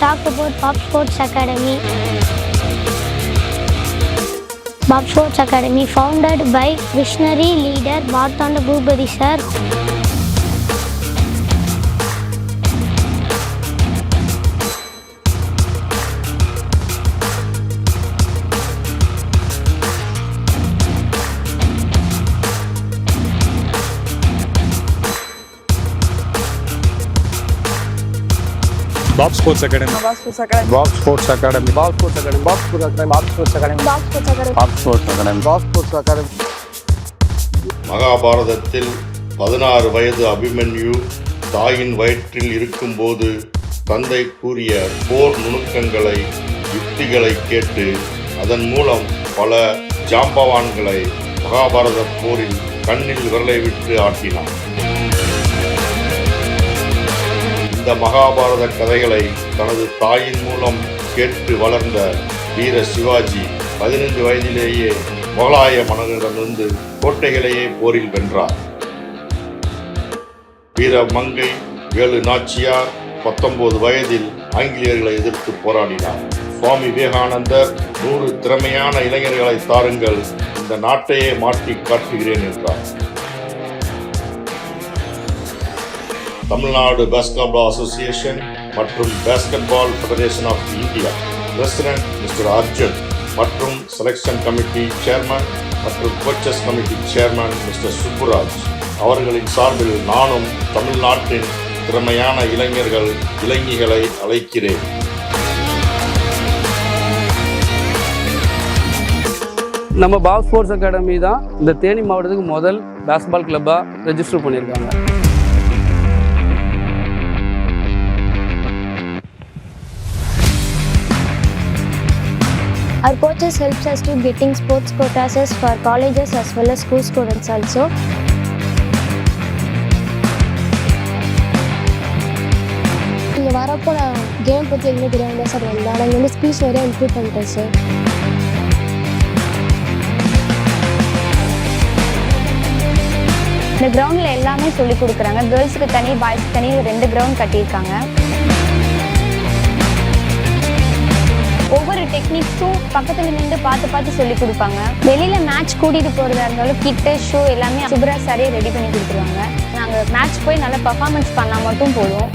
talk about Bob Sports Academy. Bob Sports Academy, founded by visionary leader Marthanda Bhubadi sir. Bob Sports Academy. Bob Sports Academy. Bob Sports Academy. Bob Sports Academy. Bob Sports Academy. Bob Sports Academy. Bob Sports Academy. Bob Sports Academy. Bob Sports Academy. மகாபாரதத்தில் 16 வயது அபிமன்யு தாயின் வயிற்றில் இருக்கும்போது தந்தை கூறிய போர் நுணுக்கங்களை, யுக்திகளை கேட்டு அதன் மூலம் பல ஜாம்பவான்களை மகாபாரத போரில் கண்ணில் விரலை விட்டு ஆட்டினார். இந்த மகாபாரத கதைகளை தனது தாயின் மூலம் கேட்டு வளர்ந்த வீர சிவாஜி 15 வயதிலேயே முகலாய மன்னரிடமிருந்து கோட்டைகளையே போரில் வென்றார். வீர மங்கை வேலு நாச்சியார் 19 வயதில் ஆங்கிலேயர்களை எதிர்த்து போராடினார். சுவாமி விவேகானந்தர் 100 திறமையான இளைஞர்களை தாருங்கள், இந்த நாட்டையே மாற்றி காட்டுகிறேன் என்றார். தமிழ்நாடு பாஸ்கெட்பால் அசோசியேஷன் மற்றும் basketball federation of India president mister Arjun மற்றும் செலெக்ஷன் கமிட்டி சேர்மன் மற்றும் coaches committee chairman mister Subbaraj அவர்களின் சார்பில் நானும் தமிழ்நாட்டின் திறமையான இளைஞர்கள், இளைஞிகளை அழைக்கிறேன். நம்ம பாப் ஸ்போர்ட்ஸ் அகாடமி தான் இந்த தேனி மாவட்டத்துக்கு முதல் பாஸ்கெட்பால் கிளப்பாக ரெஜிஸ்டர் பண்ணியிருக்காங்க. Our coaches helps us to getting sports quotas for colleges as well as school students also. இங்கே வரப்போ நான் கேம் பற்றி எதுவுமே தெரியாமல் சார் வந்தேன். ஆனால் இங்கே வந்து ஸ்பீச் நிறையா இம்ப்ரூவ் பண்ணிட்டேன் சார். இந்த கிரவுண்டில் எல்லாமே சொல்லிக் கொடுக்குறாங்க. கேர்ள்ஸுக்கு தனி, பாய்ஸ்க்கு தனி 2 கிரவுண்ட் கட்டியிருக்காங்க. ஒவ்வொரு டெக்னிக்ஸும் பக்கத்தில் நின்று பார்த்து சொல்லிக் கொடுப்பாங்க. வெளியில் மேட்ச் கூட்டிகிட்டு போகிறதா இருந்தாலும் கிட்டு, ஷூ எல்லாமே சுப்ராஜ் சாரே ரெடி பண்ணி கொடுத்துருவாங்க. நாங்கள் மேட்ச் போய் நல்லா பர்ஃபார்மன்ஸ் பண்ணால் மட்டும் போதும்.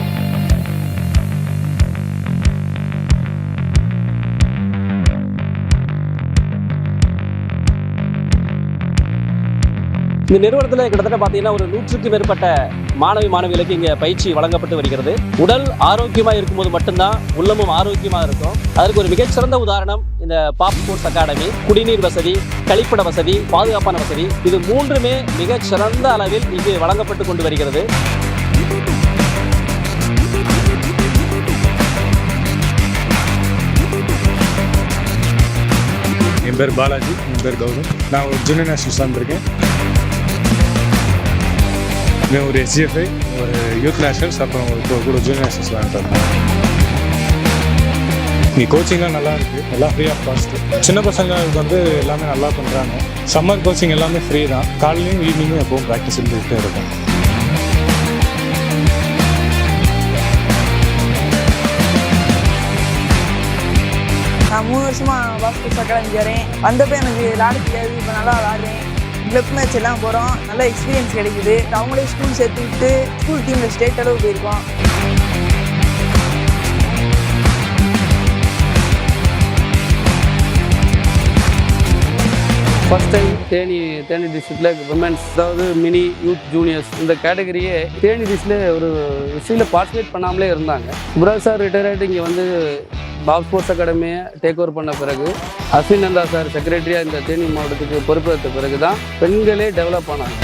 இந்த நிறுவனத்தில் கிட்டத்தட்ட பார்த்தீங்கன்னா ஒரு 100க்கும் மேற்பட்ட மாணவிகளுக்கு இங்கே பயிற்சி வழங்கப்பட்டு வருகிறது. உடல் ஆரோக்கியமாக இருக்கும்போது மட்டும்தான் உள்ளமும் ஆரோக்கியமாக இருக்கும். அதற்கு ஒரு மிகச்சிறந்த உதாரணம் இந்த பாப் ஸ்போர்ட்ஸ் அகாடமி. குடிநீர் வசதி, கழிப்பிட வசதி, பாதுகாப்பான வசதி, இது 3மே மிகச்சிறந்த அளவில் இங்கு வழங்கப்பட்டு கொண்டு வருகிறது. என் பேர் பாலாஜி, என் பேர் கௌதம். நான் ஒரு ஜூனியர் நேஷனல்ஸ் வந்திருக்கேன். ஒரு SGFI, ஒரு யூத் நேஷனல்ஸ், அப்புறம் கூட ஜூனியர் நேஷனல்ஸ் விளையாண்டுருந்தேன். இங்கே கோச்சிங்லாம் நல்லா இருக்குது, எல்லாம் ஃப்ரீ ஆஃப் காஸ்ட். சின்ன பசங்களுக்கு வந்து எல்லாமே நல்லா பண்ணுறாங்க. சம்மர் கோச்சிங் எல்லாமே ஃப்ரீ தான். காலையிலையும் ஈவினிங்கும் எப்பவும் ப்ராக்டிஸ் இருந்துகிட்டே இருக்கும். நான் 3 வருஷமாக பாப் ஸ்போர்ட்ஸ் அகாடமி வரேன். வந்தப்போ எனக்கு விளாட தெரியாது, இப்போ நல்லா விளாடுறேன். கிளப் மேட்ச் எல்லாம் போகிறோம், நல்ல எக்ஸ்பீரியன்ஸ் கிடைக்குது. அவங்களே ஸ்கூல் சேர்த்து விட்டு ஸ்கூல் டீமில் ஸ்டேட் அளவு போயிருக்கோம். ஃபர்ஸ்ட் டைம் தேனி டிஸ்ட்ரிக்டில் விமென்ஸ், அதாவது மினி, யூத், ஜூனியர்ஸ் இந்த கேட்டகரியே தேனி டிஸ்ட்ரிக்டில் ஒரு விஷயத்தில் பார்ட்டிசிபேட் பண்ணாமலே இருந்தாங்க. சுப்ராஜ் சார் ரிட்டையர் ஆகிட்டு இங்கே வந்து பாப் ஸ்போர்ட்ஸ் அகாடமியை டேக் ஓவர் பண்ண பிறகு, அஸ்வின் நந்தா சார் செக்ரட்டரியாக இந்த தேனி மாவட்டத்துக்கு பொறுப்பேற்ற பிறகு தான் பெண்களே டெவலப் ஆனாங்க.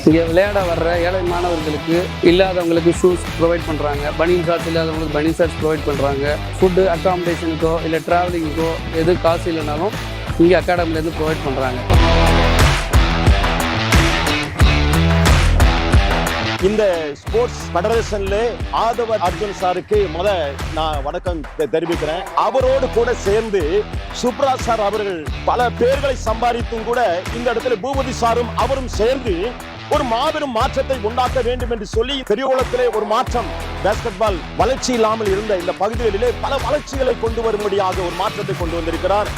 இங்கே விளையாட வர்ற ஏழை மாணவர்களுக்கு இல்லாதவங்களுக்கு ஷூஸ் ப்ரொவைட் பண்ணுறாங்க. பனியன் ஷார்ட்ஸ் இல்லாதவங்களுக்கு பனியன் ஷார்ட்ஸ் ப்ரொவைட் பண்ணுறாங்க. ஃபுட்டு, அக்காமடேஷனுக்கோ இல்லை ட்ராவலிங்க்கோ எது காசு இல்லைனாலும் இங்கே அகாடமிலேருந்து ப்ரொவைட் பண்ணுறாங்க. இந்த ஸ்போர்ட்ஸ் ஃபெடரேஷன்ல ஆதவர் அர்ஜுன் சாருக்கு நான் வணக்கம் தெரிவிக்கிறேன். அவரோடு கூட சேர்ந்து சுப்ராஜ் சார் அவர்கள் பல பேர்களை சம்பாதித்தும் கூட இந்த இடத்துல பூபதி சாரும் அவரும் சேர்ந்து ஒரு மாபெரும் மாற்றத்தை உண்டாக்க வேண்டும் என்று சொல்லி பெரியகுளத்திலே ஒரு மாற்றம், பேஸ்கெட் பால் வளர்ச்சி இல்லாமல் இருந்த இந்த பகுதிகளிலே பல வளர்ச்சிகளை கொண்டு வரும்படியாக ஒரு மாற்றத்தை கொண்டு வந்திருக்கிறார்.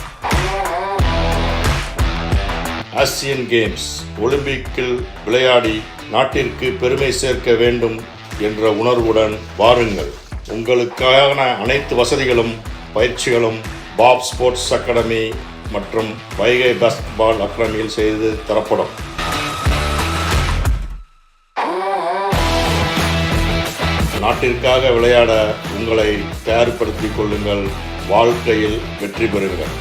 ஆசியன் கேம்ஸ் ஒலிம்பிக்கில் விளையாடி நாட்டிற்கு பெருமை சேர்க்க வேண்டும் என்ற உணர்வுடன் வாருங்கள். உங்களுக்கான அனைத்து வசதிகளும் பயிற்சிகளும் பாப் ஸ்போர்ட்ஸ் அகாடமி மற்றும் வைகை பேஸ்கெட் பால் அகாடமியில் செய்து தரப்படும். நாட்டிற்காக விளையாட உங்களை தயார்படுத்திக் கொள்ளுங்கள். வாழ்க்கையில் வெற்றி பெறுங்கள்.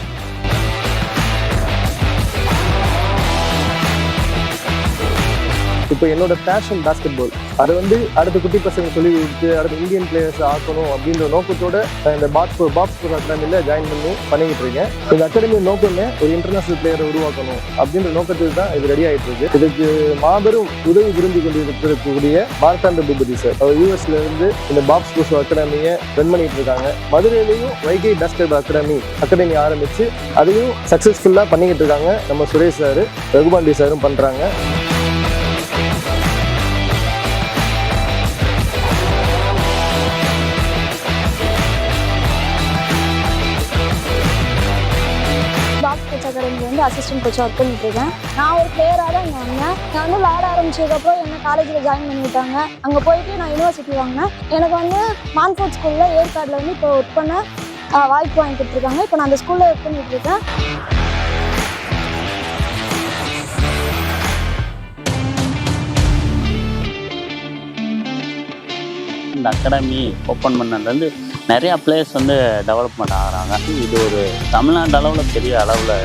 இப்போ என்னோட பேஷன் பேஸ்கெட் பால், அது அடுத்த குட்டி பசங்க சொல்லி கொடுத்து அடுத்த இந்தியன் பிளேயர்ஸ் ஆக்கணும் அப்படின்ற நோக்கத்தோட இந்த பாப் ஸ்போர்ட்ஸ் அகாடமியில் ஜாயின் பண்ணிக்கிட்டு இருக்கேன். இந்த அகாடமி நோக்கமே ஒரு இன்டர்நேஷனல் பிளேயரை உருவாக்கணும் அப்படின்ற நோக்கத்துக்கு தான் இது ரெடி ஆகிட்டு இருக்கு. இதுக்கு மாபெரும் உதவி விரும்பி கொண்டிருக்கக்கூடிய மார்த்தாண்ட பூபதி சார், அவர் யூஎஸ்ல இருந்து இந்த பாப் ஸ்போர்ட்ஸ் அகாடமியை ரன் பண்ணிட்டு இருக்காங்க. மதுரையிலையும் வைகை பேஸ்கெட் பால் அகாடமி ஆரம்பிச்சு அதையும் சக்சஸ்ஃபுல்லா பண்ணிக்கிட்டு இருக்காங்க. நம்ம சுரேஷ் சார், ரகுபாண்டி சாரும் பண்றாங்க. அகாடமி அசிஸ்டன்ட் கோச்சாக ஒர்க் பண்ணிட்டு இருக்கேன். நான் ஒரு பிளேயராக தான் இங்கே வந்தேன். நான் விளையாட ஆரம்பிச்சதுக்கப்புறம் என்ன காலேஜில் ஜாயின் பண்ணி விட்டாங்க. அங்கே போயிட்டு நான் யூனிவர்சிட்டி வாங்கினேன். எனக்கு மான்ஃபோர்ட் ஸ்கூலில் ஏற்காடில் இப்போ ஒர்க் பண்ண வாய்ப்பு வாங்கி கொடுத்துருக்காங்க. இப்போ நான் அந்த ஸ்கூலில் ஒர்க் பண்ணிட்டு இருக்கேன். இந்த அகாடமி ஓப்பன் பண்ணதுலேருந்து நிறையா பிளேயர்ஸ் டெவலப்மெண்ட் ஆகிறாங்க. இது ஒரு தமிழ்நாடு அளவில் பெரிய அளவில்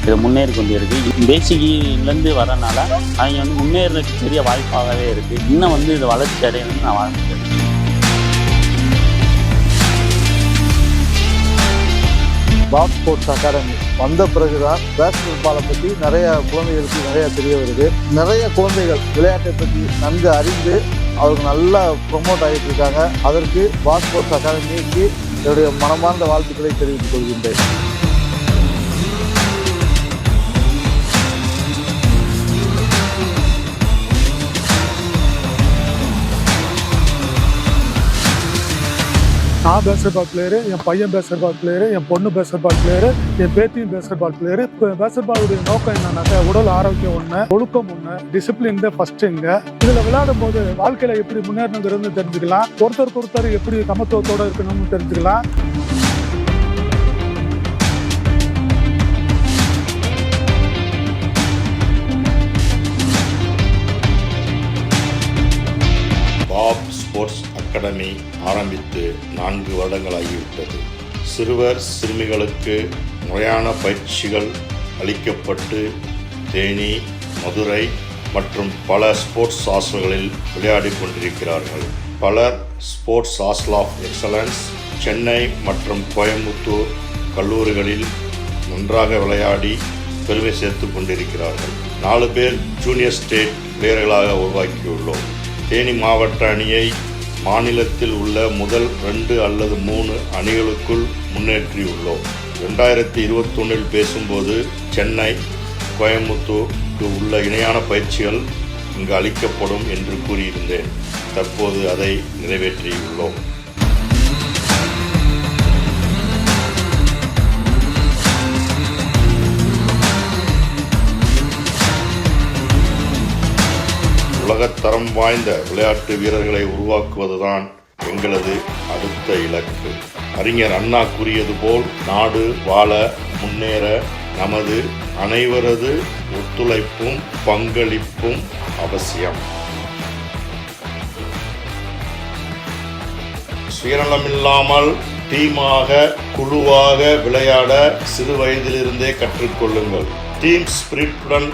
இது முன்னேறி கொண்டு இருக்குது. பேசிக்லேருந்து வரனால அவங்க முன்னேறதுக்கு பெரிய வாய்ப்பாகவே இருக்குது. இன்னும் இது வளர்ச்சி அடையணும்னு நான் வாழ்த்துக்கிறேன். பாப் ஸ்போர்ட்ஸ் அகாடமி வந்த பிறகுதான் பேஸ்கெட் பாலை பற்றி நிறைய குழந்தைகளுக்கு நிறைய தெரிய வருது. நிறைய குழந்தைகள் விளையாட்டை பற்றி நன்கு அறிந்து அவருக்கு நல்லா ப்ரொமோட் ஆகிட்டு இருக்காங்க. அதற்கு பாப் ஸ்போர்ட்ஸ் அகாடமிக்கு என்னுடைய மனமார்ந்த வாழ்த்துக்களை தெரிவித்துக் கொள்கின்றேன். நான் பேஸ்கெட் பால் பிளேயரு, என் பையன் பேஸ்கெட் பால் பிளேயரு, என் பொண்ணு பேஸ்கெட் பால் பிளேயரு, என் பேத்தியும் பேஸ்கெட் பால் பிளேயரு. இப்போ பேஸ்கெட் பாலுடைய நோக்கம் என்னன்னாக்கா உடல் ஆரோக்கியம் ஒன்று, ஒழுக்கம் ஒன்று, டிசிப்ளின் தான் ஃபர்ஸ்ட்டுங்க. இதில் விளையாடும் போது வாழ்க்கையில் எப்படி முன்னேறணுங்கிறது தெரிஞ்சுக்கலாம். ஒருத்தருக்கு ஒருத்தர் எப்படி சமத்துவத்தோடு இருக்கணும்னு தெரிஞ்சுக்கலாம். பாப் ஸ்போர்ட்ஸ் அகாடமி ஆரம்பித்து 4 வருடங்களாகிவிட்டது. சிறுவர் சிறுமிகளுக்கு முறையான பயிற்சிகள் அளிக்கப்பட்டு தேனி, மதுரை மற்றும் பல ஸ்போர்ட்ஸ் ஹாஸ்டல்களில் விளையாடி கொண்டிருக்கிறார்கள். பலர் sports hostel of excellence Chennai மற்றும் கோயம்புத்தூர் கல்லூரிகளில் நன்றாக விளையாடி பெருமை சேர்த்து கொண்டிருக்கிறார்கள். 4 பேர் ஜூனியர் ஸ்டேட் பிளேயர்களாக உருவாக்கியுள்ளோம். தேனி மாவட்ட அணியை மாநிலத்தில் உள்ள முதல் 2 அல்லது 3 அணிகளுக்குள் முன்னேற்றியுள்ளோம். 2021 பேசும்போது சென்னை, கோயம்புத்தூருக்கு உள்ள இணையான பயிற்சிகள் இங்கு அளிக்கப்படும் என்று கூறியிருந்தேன். தற்போது அதை நிறைவேற்றியுள்ளோம். உலகத்தரம் வாய்ந்த விளையாட்டு வீரர்களை உருவாக்குவதுதான் எங்களது அடுத்த இலக்கு. அறிஞர் அண்ணா கூறியது போல் நாடு வாழ முன்னேற நமது அனைவரது ஒத்துழைப்பும் பங்களிப்பும் அவசியம். சுயநலமில்லாமல் டீமாக குழுவாக விளையாட சிறு வயதிலிருந்தே கற்றுக்கொள்ளுங்கள். டீம் ஸ்பிரிட்டுடன்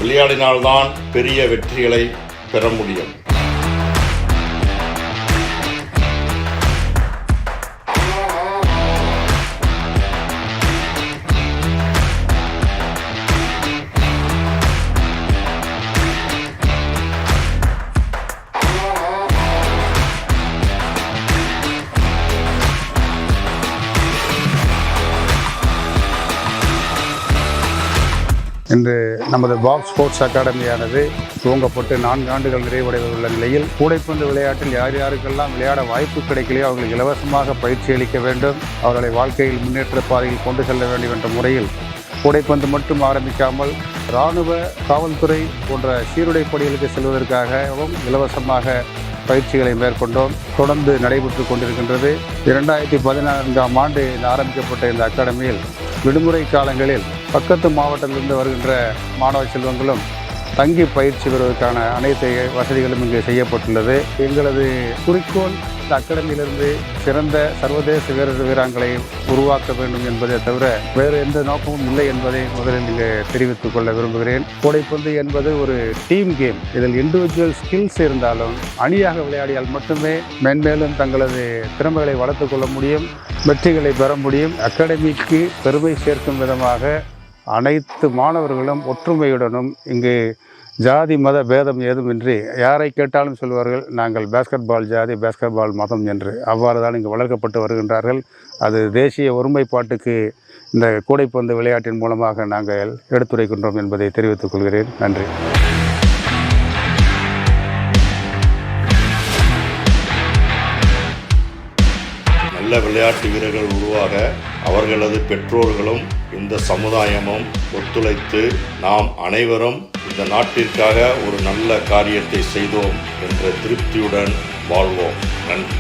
விளையாடினால்தான் பெரிய வெற்றிகளை பெற முடியும். இன்று நமது பாப் ஸ்போர்ட்ஸ் அகாடமியானது துவங்கப்பட்டு 4 ஆண்டுகள் நிறைவடைந்துள்ள நிலையில் கூடைப்பந்து விளையாட்டில் யார் யாருக்கெல்லாம் விளையாட வாய்ப்பு கிடைக்கலையோ அவர்களுக்கு இலவசமாக பயிற்சி அளிக்க வேண்டும், அவர்களை வாழ்க்கையில் முன்னேற்ற பாதையில் கொண்டு செல்ல வேண்டும் என்ற முறையில் கூடைப்பந்து மட்டும் ஆரம்பிக்காமல் இராணுவ, காவல்துறை போன்ற சீருடை பணிகளுக்கு செல்வதற்காகவும் இலவசமாக பயிற்சிகளை மேற்கொண்டோம். தொடர்ந்து நடைபெற்று கொண்டிருக்கின்றது. 2014ஆம் ஆண்டு ஆரம்பிக்கப்பட்ட இந்த அகாடமியில் விடுமுறை காலங்களில் பக்கத்து மாவட்டத்திலிருந்து வருகின்ற மாணவ செல்வங்களும் தங்கி பயிற்சி பெறுவதற்கான அனைத்து வசதிகளும் இங்கு செய்யப்பட்டுள்ளது. எங்களது குறிக்கோள் இந்த அகாடமியிலிருந்து சிறந்த சர்வதேச வீராங்களை உருவாக்க வேண்டும் என்பதை தவிர வேறு எந்த நோக்கமும் இல்லை என்பதை முதலில் இங்கு தெரிவித்துக் கொள்ள விரும்புகிறேன். கூடைப்பந்து என்பது ஒரு டீம் கேம். இதில் இண்டிவிஜுவல் ஸ்கில்ஸ் இருந்தாலும் அணியாக விளையாடியால் மட்டுமே மென்மேலும் தங்களது திறமைகளை வளர்த்து கொள்ள முடியும், வெற்றிகளை பெற முடியும். அகாடமிக்கு பெருமை சேர்க்கும் விதமாக அனைத்து மாணவர்களும் ஒற்றுமையுடனும் இங்கு ஜாதி மத பேதம் ஏதுமின்றி யாரை கேட்டாலும் சொல்வார்கள், நாங்கள் பேஸ்கெட் பால் ஜாதி, பேஸ்கெட் பால் மதம் என்று. அவ்வாறு தான் இங்கு வளர்க்கப்பட்டு வருகின்றார்கள். அது தேசிய ஒருமைப்பாட்டுக்கு இந்த கூடைப்பந்து விளையாட்டின் மூலமாக நாங்கள் எடுத்துரைக்கின்றோம் என்பதை தெரிவித்துக் கொள்கிறேன். நன்றி. நல்ல விளையாட்டு வீரர்கள் உருவாக அவர்களது பெற்றோர்களும் இந்த சமுதாயமும் ஒத்துழைத்து நாம் அனைவரும் இந்த நாட்டிற்காக ஒரு நல்ல காரியத்தை செய்தோம் என்ற திருப்தியுடன் வாழ்வோம். நன்றி.